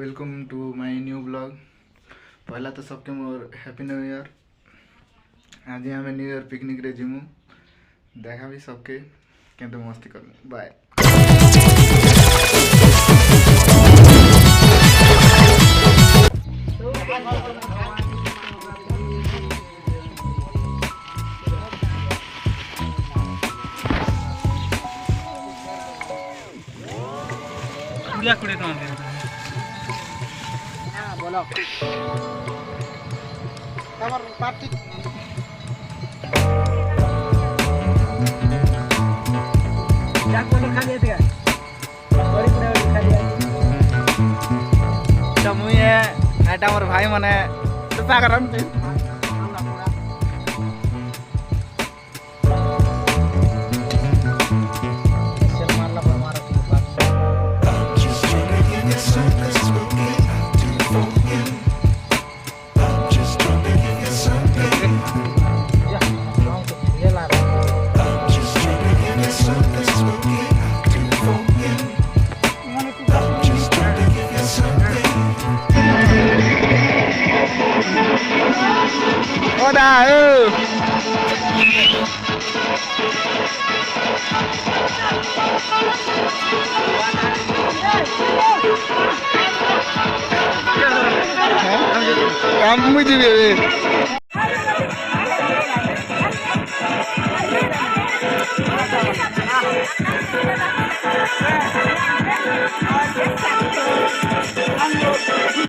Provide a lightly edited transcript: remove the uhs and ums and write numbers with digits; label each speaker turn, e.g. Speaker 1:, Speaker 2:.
Speaker 1: Welcome to my new blog. पहला तो सबके मोर हैप्पी न्यू ईयर। आज आम न्यू ईयर पिकनिक रे जिमु देखा भी सबके केंते मस्ती करमु। बाय।
Speaker 2: पूरा कुड़े तो आंदे हां बोलो तमर पार्टी जा को खा लिए थे बड़ी पूरा खा लिया
Speaker 1: तमुई है एटा मोर भाई माने तो सा करम ते हम मुझे